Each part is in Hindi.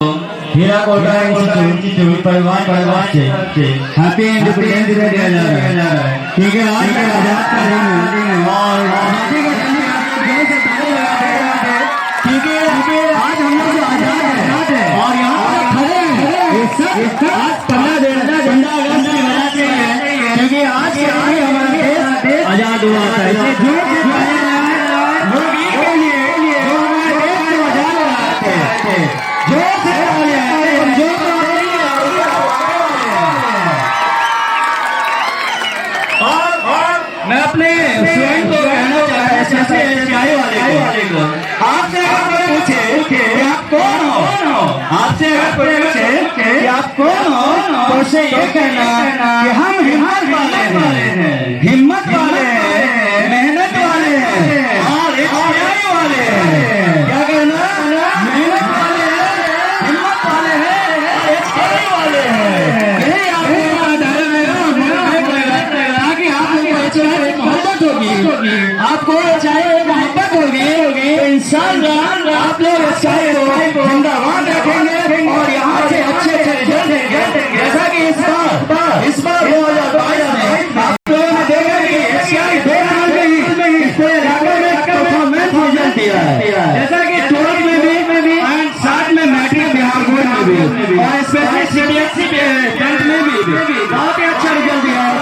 हीरा कोटा इंस्टीट्यूट परिवार से हैप्पी इंडिपेंडेंस डे दिया जा रहा है। ठीक है, आज का आजाद का दिन है और ठीक है, आज हम लोग आजाद है और यहाँ खड़े हैं आज 15 झंडा अगस्त की वजह से है, क्योंकि आज के लिए हमारा देश आजाद हुआ था। मैं अपने स्वयं को कहना चाहता हूँ, आपसे अगर कोई पूछे कि आप कौन हो, आपसे अगर कोई पूछे कि आप कौन हो, तो उसे ये कहना कि हम हिम्मत वाले हैं, हिम्मत वाले हैं, मेहनत वाले हैं और इच्छाई वाले हैं। क्या कहना? मेहनत वाले हैं, हिम्मत वाले हैं और इच्छाई वाले हैं। यही आपको धर्म है कि आप लोग मोहब्बत होगी, आपको चाहे मोहब्बत होगी, इंशाअल्लाह आप लोग चाहे जिंदाबाद रखेंगे और यहाँ से अच्छे रिजल्ट देंगे। जैसा कि इस बार 2022 में आप लोगों ने देखा कि एशियाई 2 साल में ही इस इलाके में परफॉर्मेंस रिजल्ट दिया है, जैसा कि 12 में भी एंड 7 में मैट्रिक बिहार बोर्ड में भी और स्पेशली सीबीएसई 10th में भी बहुत ही अच्छा रिजल्ट दिया है।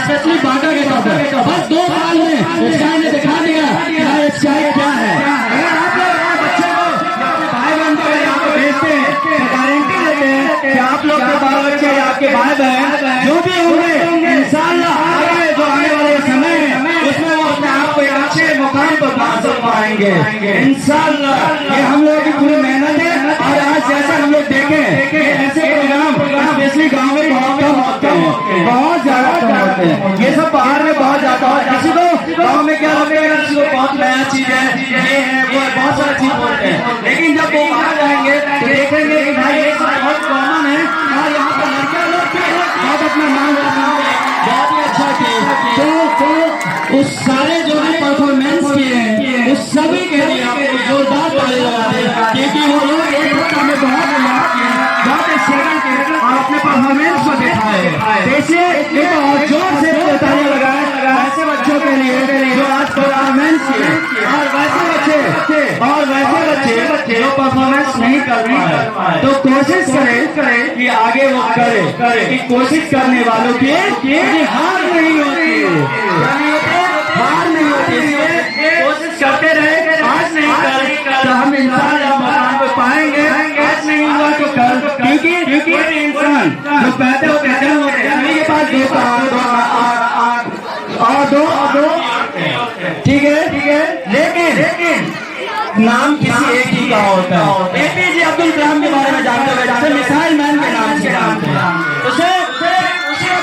स्पेशली बाटा के तौर पर बस 2 साल में स्काई ने दिखा दिया कि स्काई क्या है। अगर आप लोग बच्चे को भाई बहन को यहाँ पे भेजते हैं तो गारंटी देते हैं कि आप लोग के बाल बच्चे या आपके भाई बहन जो भी होंगे इंशाअल्लाह आगे जो आने वाले समय है उसमें वो अपने आप को एक अच्छे मुकाम पर हासिल पाएंगे इंशाअल्लाह। ये हम लोगों की पूरी मेहनत है और आज जैसा हम लोग देखें ऐसे प्रोग्राम स्पेशली गाँव में बहुत कम होते हैं, बहुत ज्यादा कम होते हैं। ये सब बाहर में बहुत ज्यादा है। किसी को गाँव में क्या लगता है, किसी को बहुत नया चीज है, ये है वो है, बहुत सारी चीज बोलते हैं, लेकिन जब वो बाहर जाएंगे तो देखेंगे कि भाई ये सब बहुत कॉमन है और यहाँ पर लड़कियां लोग भी बहुत अपना नाम रखेंगे, बहुत ही अच्छा किए। तो उस सारे जो भी परफॉर्मेंस किए हैं उस सभी के लिए आपको जोरदार ताली लगाते हैं, क्योंकि वो लोग एक हफ्ता में बहुत मेहनत किए, बहुत स्ट्रगल किए और अपने परफॉर्मेंस को दिखाए। जैसे एक और जोर से तालियां लगाए ऐसे बच्चों के लिए जो आज परफॉर्मेंस किए और वैसे बच्चे जो परफॉर्मेंस नहीं कर पाए, तो कोशिश करें कि आगे वो करे कि कोशिश करने वालों की हार नहीं होती, हार नहीं होती, इसलिए कोशिश करते रहे। आज नहीं कर तो हम इंसान मकान को पाएंगे, आज नहीं हुआ तो कल, क्योंकि कोई इंसान जो पैदा होते हैं के पास दो ठीक है, लेकिन नाम किसी एक ही का होता है। एपीजे अब्दुल कलाम के बारे में जानते हुए जैसे मिसाइल मैन के नाम से जानते हैं, उसे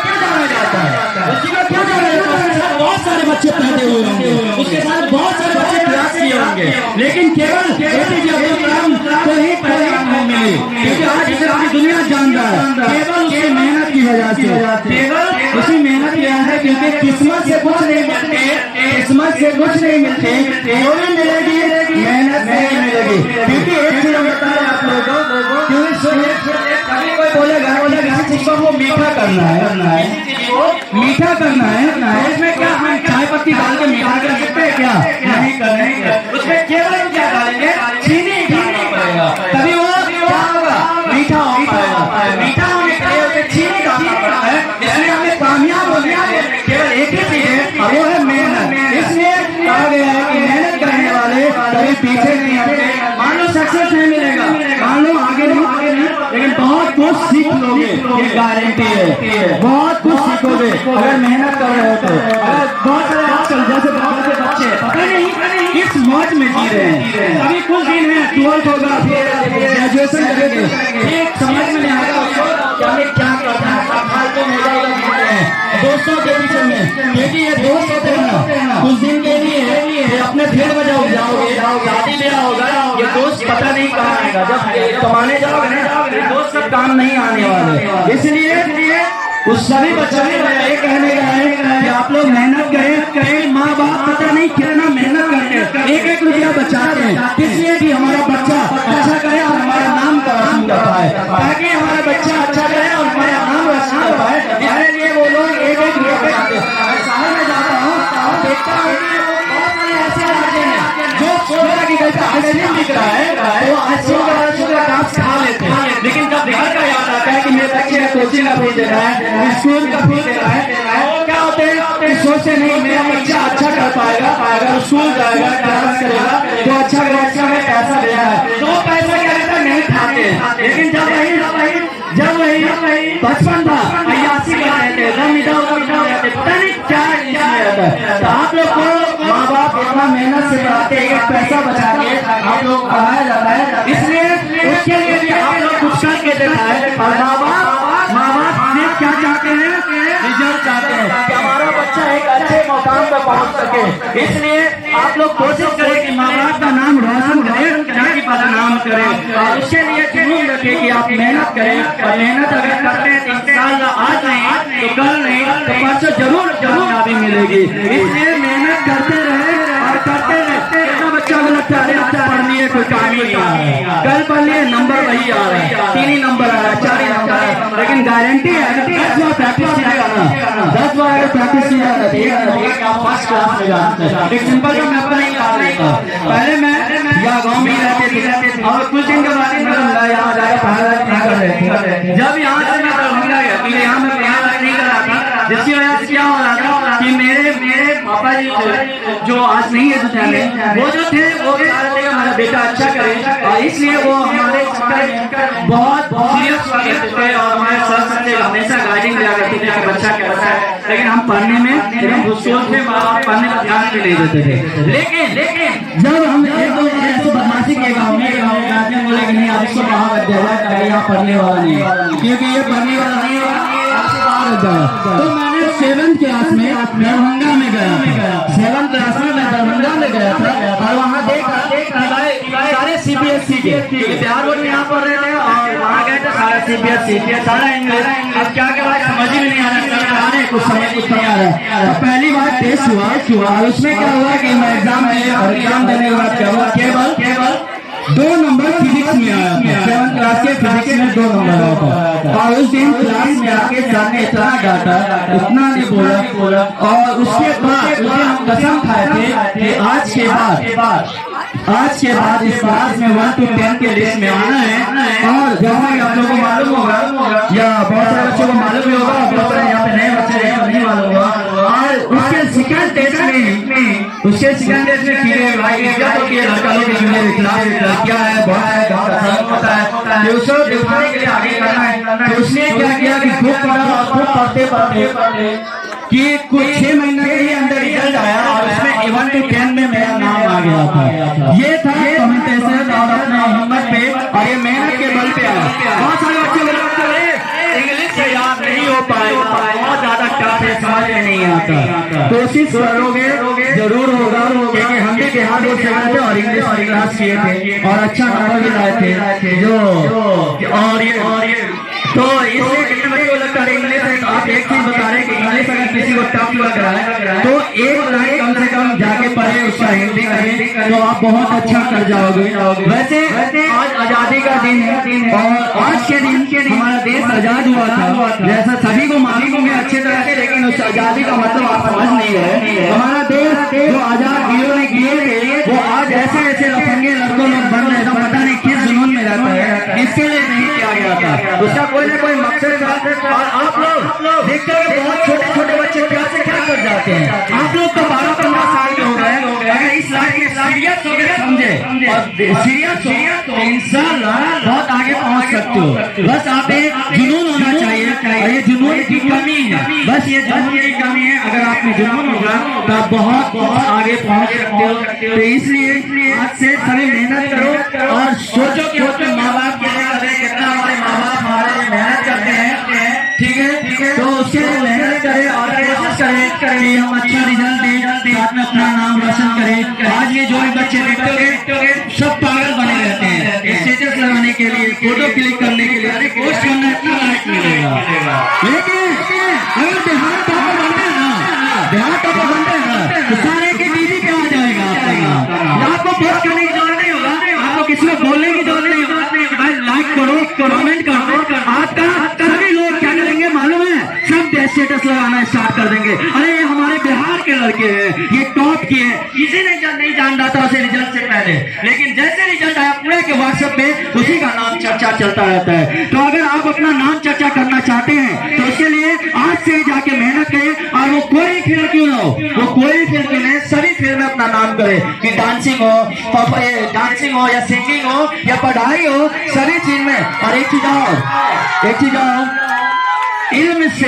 क्यों जाना जाता है, उसी को क्यों जाना जाता है? उसके साथ बहुत सारे बच्चे पैदा हुए होंगे, उसके साथ बहुत सारे बच्चे क्लास किए होंगे, लेकिन केवल एपीजे अब्दुल कलाम को ही पहचान नहीं मिली, क्योंकि आज इसे पूरी दुनिया जान रहा है केवल उसकी मेहनत की वजह से, केवल उसी मेहनत की वजह से, क्योंकि किस्मत से कुछ नहीं मिलते, किस्मत से कुछ नहीं मिलते, जो भी मिलेगी मेहनत नहीं मिलेगी। क्योंकि एक चीज बता रहे आप लोगों को, कभी कोई बोलेगा किसी चीज को वो मीठा करना है, मीठा करना है, उसमें क्या हम चाय पत्ती डाल के मीठा कर सकते हैं? क्या नहीं करेंगे, उसमें केवल क्या डालेंगे, चीनी डालना पड़ेगा, तभी वो क्या होगा, मीठा हो पाएगा। मीठा होने के लिए उसे चीनी डालना पड़ता है, इसलिए हमें कामयाब होने के लिए केवल एक ही चीज है, वो है मेहनत। इसलिए कहा गया है कि मेहनत करने वाले कभी पीछे नहीं हटते। मान लो सक्सेस नहीं मिलेगा, मान लो आगे नहीं, लेकिन बहुत कुछ सीख लोगे, ये गारंटी है, बहुत कुछ सीखोगे अगर मेहनत कर रहे हो तो। बहुत सारे आजकल जैसे बच्चे पता नहीं किस मौज में जी रहे हैं, अभी कुछ दिन है 12th होगा, फिर ग्रेजुएशन करेंगे, एक समझ में नहीं आएगा कि हमें क्या करना है, फालतू में दोस्तों के पीछे में, क्योंकि ये दोस्त होते हैं ना कुछ दिन के लिए अपने फिर बजाओ जाओगे, शादी ब्याह होगा, ये दोस्त पता नहीं कहाँ आएगा, जब कमाने जाओगे ना दोस्त सब काम नहीं आने वाले। इसलिए उस सभी बच्चों को मेरा ये कहने का है कि आप लोग मेहनत करें। माँ बाप पता नहीं कितना मेहनत करते हैं, एक एक रुपया बचाते हैं, इसलिए कि हमारा बच्चा अच्छा करे और हमारा नाम रोशन कर पाए, ताकि हमारा बच्चा अच्छा करे और हमारा नाम रोशन कर पाए। इसके लिए वो लोग एक एक रुपया बचाते हैं। मैं शहर में जाता हूँ, देखता हूँ कि बहुत सारे ऐसे लड़के हैं जो सोचा कि कैसे आइसक्रीम बिक रहा है, वो आइसक्रीम का काफ खा लेते हैं, लेकिन जब घर का याद आता है कि मेरे बच्चे का कोचिंग का फीस देना है, स्कूल का फीस देना है, क्या होते हैं सोचते नहीं मेरा बच्चा अच्छा कर पाएगा, अगर स्कूल जाएगा क्लास करेगा तो अच्छा में पैसा देना है, तो वो पैसा क्या रहता है नहीं खाते। लेकिन जब वही बचपन था 81 का रहते पता नहीं क्या इसमें रहता है। तो आप लोग को माँ बाप इतना मेहनत से पढ़ाते हैं, एक पैसा बचा के आप लोग पढ़ाया जाता है, इसलिए उसके लिए भी आप लोग कुछ करके देता है। और माँ बाप सिर्फ क्या चाहते हैं, रिजल्ट चाहते हैं कि हमारा बच्चा एक अच्छे मुकाम पर पहुंच सके। इसलिए आप लोग कोशिश करें कि माँ बाप का नाम रोशन करें, जाति बदनाम करें, और उसके लिए जुनून रखें कि आप मेहनत करें। और मेहनत अगर करते हैं तो इंशाअल्लाह आज नहीं तो कल नहीं तो परसों जरूर कामयाबी मिलेगी। इसलिए मेहनत करते रहे और करते रहे। ऐसा बच्चा को लगता है पढ़ लिए कोई काम ही नहीं आ रहा है, कल पढ़ लिए नंबर वही आ रहा है, 3 ही नंबर आ रहा है, 4 ही नंबर आ रहा है, लेकिन गारंटी है 10 बार प्रैक्टिस कीजिएगा ना, 10 बार अगर प्रैक्टिस कीजिएगा तो आप फर्स्ट क्लास में जाते हैं। एक सिंपल का मैं अपना ही बता देता हूँ, पहले मैं या गाँव में ही रहते थे और कुछ दिन के बाद यहाँ जाकर पढ़ाई नहीं कर रहे थे। जब यहाँ से मैं दरभंगा गया तो यहाँ में पढ़ाई नहीं कर रहा था, जिसकी वजह से क्या हो रहा था कि मेरे पापा जी जो आज नहीं है दुनिया में, वो जो थे वो भी चाहते थे हमारा बेटा अच्छा करे, और इसलिए वो हमारे बहुत सीरियस हुआ करते थे और हमारे सर से हमेशा गाइडिंग दिया करते थे कि बच्चा कैसा है। लेकिन हम पढ़ने में एकदम घुसखोर थे, पढ़ने पर ध्यान भी नहीं देते थे। लेकिन जब हम एक दो ऐसे बदमाशी के गाँव में गार्जियन बोले कि नहीं आप इसको महाविद्यालय यहाँ पढ़ने वाला नहीं है, क्योंकि ये पढ़ने वाला नहीं है, तो मैंने 7th क्लास में दरभंगा में गया, 7th क्लास में मैं दरभंगा में गया था और वहाँ देखा सारे CBSE के बिहार बोर्ड में यहाँ पढ़ रहे थे और वहाँ गए थे सारा CBSE सारा इंग्लिश। अब क्या कर रहा है समझ ही नहीं आ रहा है, कुछ नहीं आ रहा है। तो पहली बार टेस्ट हुआ और उसमें क्या हुआ कि मैं एग्जाम दिया और एग्जाम देने के बाद क्या हुआ केवल 2 नंबर फिजिक्स में आया था, 7th क्लास के फिजिक्स में 2 नंबर आया था। और उस दिन क्लास में आके सर ने इतना डांटा, इतना नहीं बोला, और उसके बाद हम कसम खाए थे कि आज के बाद इस क्लास में 1 to 10 के लिस्ट में आना है। और जैसा कि आप लोगों को मालूम होगा या बहुत सारे बच्चों को मालूम भी होगा, बहुत सारे यहाँ पे नए बच्चे रहे नहीं मालूम होगा। और उसके सेकंड टेस्ट में कीड़े भाई इज्जत होती है, लड़का लोग क्या है बहुत है गाँव होता है, उसको दिखाने के लिए आगे करना है। तो उसने क्या किया कि खूब पढ़ा और खूब पढ़ते कि कुछ 6 महीने के अंदर रिजल्ट आया और उसमें 1 to 10 में मेरा नाम आ गया था। ये था कमेंटेशन और अपने हिम्मत पे और ये मेहनत के बल पे आया। बहुत सारे बच्चे इंग्लिश से याद नहीं हो पाएगा, बहुत ज्यादा टफ है, समझ में नहीं आता। कोशिश करोगे जरूर होगा, क्योंकि हम भी बिहार बोर्ड से आए थे और इंग्लिश क्लास किए थे और अच्छा नंबर भी लाए थे जो और ये तो इसलिए कितने बच्चों को लगता है इंग्लिश है। तो आप एक चीज बता रहे हैं कि इंग्लिश अगर किसी को टफ लग रहा है तो एक लाइन कम से कम जाके पढ़े, उसका हिंदी करें तो आप बहुत अच्छा कर जाओगे। वैसे आज आजादी का दिन है और आज के दिन हमारा देश आजाद हुआ था, जैसा सभी को मालूम है अच्छे तरह से, लेकिन उस आजादी का मतलब आप समझ नहीं रहे। हमारा देश जो आजाद वीरों ने किए थे वो आज ऐसे लफंगे लड़कों लोग बन रहे हैं, पता नहीं किस जुनून में रहता है, इसके लिए नहीं किया गया था, उसका कोई ना कोई मकसद था। और आप लोग देखते हो बहुत छोटे बच्चे क्या से क्या कर जाते हैं। आप लोग तो 12-15 साल के हो गए, अगर इस लाइफ में सीरियस हो गए समझे और सीरियस हो इंशाअल्लाह बहुत आगे पहुंच सकते हो। बस आप एक जुनून होना चाहिए और ये जुनून की कमी है, बस ये जुनून की कमी है। अगर आप में जुनून होगा तो आप बहुत आगे पहुंच सकते हो। तो इसलिए आज से सभी मेहनत करो और सोचो कि अपने माँ बाप के लिए कितना हमारे माँ बाप हमारे लिए मेहनत करते हैं, ठीक है। तो उसके लिए मेहनत करें और कोशिश करें कि हम अच्छा रिजल्ट दें, साथ में अपना नाम रोशन करें। आज ये जो भी बच्चे देखते हो सब पागल बने रहते हैं स्टेटस लगाने के लिए, फोटो क्लिक करने के लिए, अरे पोस्ट करना इतना लाइक मिलेगा, लेकिन स्टेटस लगाना स्टार्ट कर देंगे, अरे ये हमारे बिहार के लड़के हैं, ये टॉप किए हैं। किसी ने नहीं जान रहा था उसे रिजल्ट से पहले, लेकिन जैसे रिजल्ट आया पूरे के व्हाट्सएप पे उसी का नाम चर्चा चलता रहता है। तो अगर आप अपना नाम चर्चा करना चाहते हैं तो उसके लिए आज से ही जाके मेहनत करें, और वो कोई फील्ड क्यों ना हो, वो कोई फील्ड क्यों नहीं, सभी फील्ड में अपना नाम करे, कि डांसिंग हो या सिंगिंग हो या पढ़ाई हो, सभी चीज में। और एक चीज और, इल्म से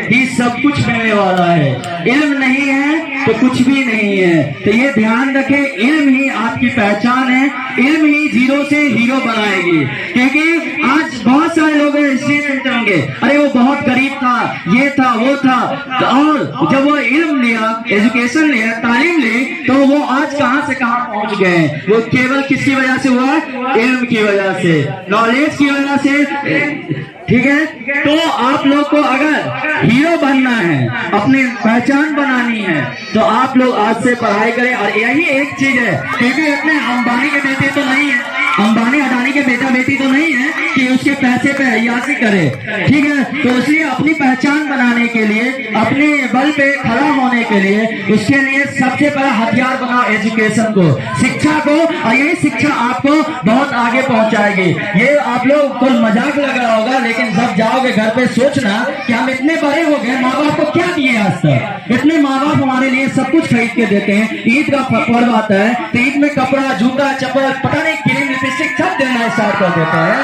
ही सब कुछ मिलने वाला है, इल्म नहीं है तो कुछ भी नहीं है। तो ये ध्यान रखें, इल्म ही आपकी पहचान है, इल्म ही जीरो से हीरो बनाएगी। क्योंकि आज बहुत सारे लोग सुनते होंगे, अरे वो बहुत गरीब था, ये था वो था, और जब वो इल्म लिया, एजुकेशन लिया, तालीम ली, तो वो आज कहां से कहां पहुंच गए। वो केवल किसकी वजह से हुआ, इल्म की वजह से, नॉलेज की वजह से। ठीक है, तो आप लोग को अगर हीरो बनना है, अपनी पहचान बनानी है, तो आप लोग आज से पढ़ाई करें। और यही एक चीज है, क्योंकि इतने अंबानी के बेटे तो नहीं है, अंबानी अडानी के बेटा बेटी तो नहीं है कि उसके पैसे पे अय्याशी करे। ठीक है, तो इसलिए अपनी पहचान बनाने के लिए, अपने बल पे खड़ा होने के लिए, उसके लिए सबसे बड़ा हथियार बनाओ एजुकेशन को, शिक्षा को। और यही शिक्षा आपको बहुत आगे पहुंचाएगी। ये आप लोग को मजाक लग रहा होगा, लेकिन जब जाओगे घर पे सोचना कि हम इतने बड़े हो गए, माँ बाप को क्या दिए आज तक। इतने माँ बाप हमारे लिए सब कुछ खरीद के देते हैं। ईद का पर्व आता है तो ईद में कपड़ा, जूता, चप्पल, पता नहीं क्रीम, लिपस्टिक सब देना स्टार्ट कर देता है,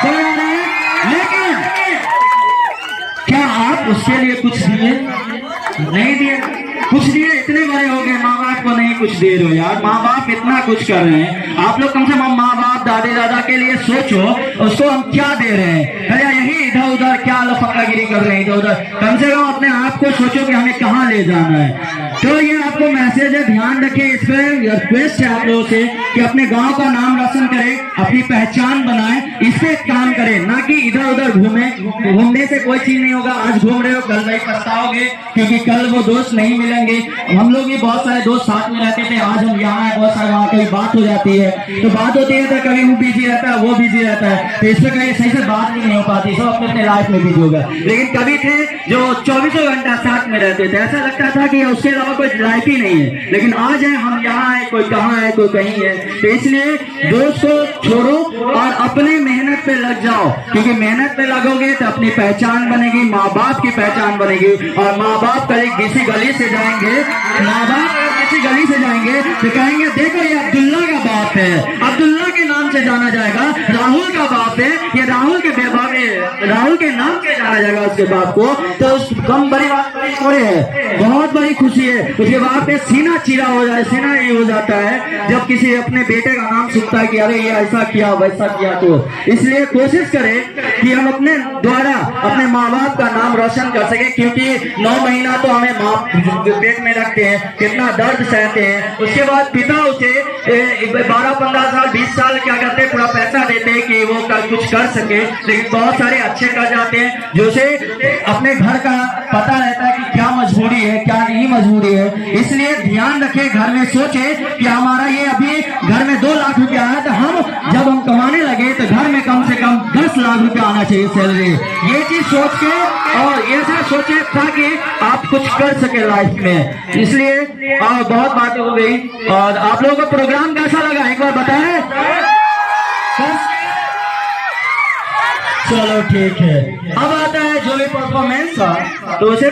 समझ रहे हैं। लेकिन क्या आप उसके लिए कुछ दिए? नहीं दिए, कुछ दिए। इतने बड़े हो गए, माँ बाप को नहीं कुछ दे रहे हो यार। माँ बाप इतना कुछ कर रहे हैं, आप लोग कम से कम माँ बाप, दादी दादा के लिए सोचो, उसको हम क्या दे रहे हैं। भैया यही इधर उधर क्या लफंगागिरी कर रहे हैं, इधर उधर। कम से कम अपने आप को सोचो कि हमें कहाँ ले जाना है। तो ये आपको मैसेज है, ध्यान रखें। इस पर रिक्वेस्ट है आप लोगों से कि अपने गांव का नाम रोशन करें, अपनी पहचान बनाएं, इस पे काम करें, ना कि इधर उधर घूमे। घूमने से कोई चीज नहीं होगा। आज घूम रहे हो, कल नहीं पछताओगे, क्योंकि कल वो दोस्त नहीं मिलेंगे। हम लोग भी बहुत सारे दोस्त साथ में रहते थे, आज हम यहाँ है, बहुत सारे वहाँ कभी बात हो जाती है, तो बात होती है तो कभी वो बिजी रहता है, वो बिजी रहता है, तो इससे कहीं सही से बात भी नहीं हो पाती, सब अपने अपने लाइफ में बिजी होगा। लेकिन कभी थे जो 24 घंटा साथ में रहते थे, ऐसा लगता था कि उसके अलावा कोई लाइफ ही नहीं है। लेकिन आज है, हम यहाँ है, कोई कहाँ है, कोई कहीं है। तो इसलिए दोस्त को छोड़ो और अपने मेहनत पे लग जाओ, क्योंकि मेहनत पे लगोगे तो अपनी पहचान बनेगी, माँ बाप की पहचान बनेगी। और माँ बाप कभी किसी गली से जाएंगे, माँ बाप किसी गली से जाएंगे तो कहेंगे देखो ये अब्दुल्ला का बाप है, अब्दुल्ला के नाम से जाना जाएगा। राहुल का बाप है, ये राहुल के राहुल के नाम से जाना जाएगा उसके बाप को। तो उस कम बड़ी बात थोड़ी है, बहुत बड़ी खुशी है। उसके बाप पे सीना चीरा हो जाए, सीना ये हो जाता है जब किसी अपने बेटे का नाम सुनता है कि अरे ये ऐसा किया वैसा किया। तो इसलिए कोशिश करें कि हम अपने द्वारा अपने माँ बाप का नाम रोशन कर सके, क्योंकि 9 महीना तो हमें माँ पेट में रखते हैं, कितना दर्द सहते हैं। उसके बाद पिता उसे 12, 15 साल, 20 साल क्या करते हैं, पूरा पैसा देते हैं कि वो कुछ कर सके। लेकिन बहुत सारे अच्छे कर जाते हैं, जो से अपने घर का पता रहता है कि क्या मजबूरी है, क्या नहीं मजबूरी है। इसलिए ध्यान रखें, घर में सोचे कि हमारा ये अभी घर में 2 लाख रुपया है, तो जब हम कमाने लगे तो घर में कम से कम 10 लाख रुपया आना चाहिए सैलरी। ये चीज सोच के और ऐसा सोचे ताकि आप कुछ कर सके लाइफ में। इसलिए बहुत बातें हो गई, और आप लोगों को प्रोग्राम कैसा लगा एक बार बताएं। चलो ठीक है, अब आता है जो भी परफॉर्मेंस था तो उसे